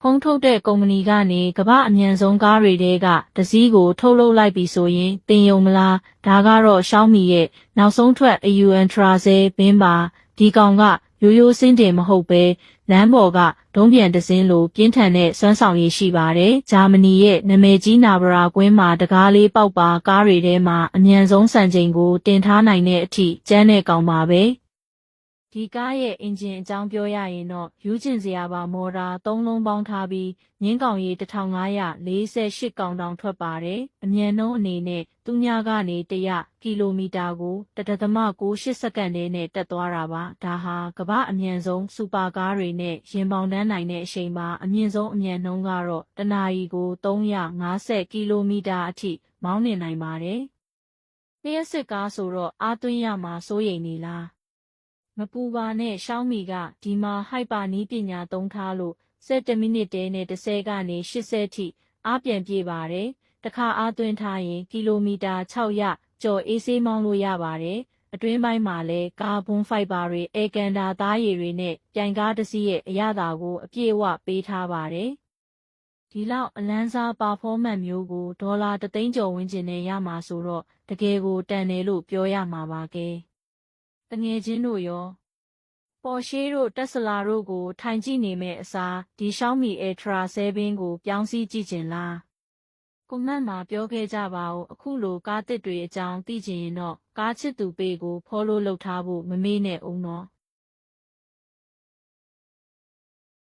ဖုန်းထုတ်တဲ့ကုမ္ပဏီကနေကမ္ဘာအမြန်ဆုံးကားတွေထဲကတစ်စီးကိုထုတ်လုပ်လိုက်ပြီဆိုရင်တင်ယုံမလားဒါကတော့ Xiaomi ရဲ့နောက်ဆုံးထွက် Ultra ဆဲဘင်းပါဒီကောင်ကရိုးရိုးစင်းတင်မဟုတ်ပဲလမ်းပေါ်ကဒုံးပြန်တစ်စင်းလိုပြင်းထန်တဲ့စွမ်းဆောင်ရည်ရှိပါတယ်ဂျာမနီရဲ့နာမည်ကြီးနာဗရာကွင်းမှာတကားလေးပေါက်ပါကားတွေထဲမှာအမြန်ဆုံးစံချိန်ကိုတင်ထားနိုင်တဲ့အထိကျန်းတဲ့ကောင်ပါပဲဒီကားရဲ့အင်ဂျင်အကြောင်းပြောရရင်တော့ယူကျင်စရာပါမော်တာ၃လုံးပေါင်းထားပြီးငင်းကောင်ရေ1548ကောင်တောင်ထွက်ပါတယ်အမြန်နှုန်းအနေနဲ့သူညကနေ100ကီလိုမီတာကို1.98စက္ကန့်နဲ့တက်သွားတာပါဒါဟာကမ္ဘာအမြန်ဆုံးစူပါကားတွေနဲ့ရင်ပေါင်တန်းနိုင်တဲ့အချိန်မှာအမြင့်ဆုံးအမြန်နှုန်းကတော့တစ်နာရီကို350ကီလိုမီတာအထိမောင်းနှင်နိုင်ပါတယ်လျှပ်စစ်ကားဆိုတော့အားသွင်းရမှာစိုးရိမ်နေလားမပူပါနဲ့ Xiaomi ကဒီမှာ Hyper နည်းပညာသုံးထားလို့17မိနစ်တည်းနဲ့10ကနေ80ထိအားပြန်ပြည့်ပါတယ်။တစ်ခါအားသွင်းထားရင်ကီလိုမီတာ600ကျော်အေးဆေးမောင်းလို့ရပါတယ်။အတွင်းပိုင်းမှာလည်းကာဗွန်ဖိုက်ဘာတွေအေကန်တာသားရည်တွေနဲ့ပြိုင်ကားတစ်စီးရဲ့အရသာကိုအပြည့်အဝပေးထားပါတယ်။ဒီလောက်အလန်းစား performance မျိုးကိုဒေါ်လာ3သိန်းကျော်ဝန်းကျင်နဲ့ရမှာဆိုတော့တကယ်ကိုတန်တယ်လို့ပြောရမှာပါကဲ။တငယ်ချင်းတို့ရောPorsche တို့ Tesla တို့ကိုထိုင်ကြည့်နေမဲ့အစားဒီ Xiaomi Ultra 7ကိုပြောင်းစည်းကြည့်ချင်လားကွန်မန့်မှာပြောခဲ့ကြပါဦးအခုလိုကားသစ်တွေအကြောင်းသိချင်ရင်တော့ကားချစ်သူပေကို follow လုပ်ထားဖို့မမေ့နဲ့ဦးနော်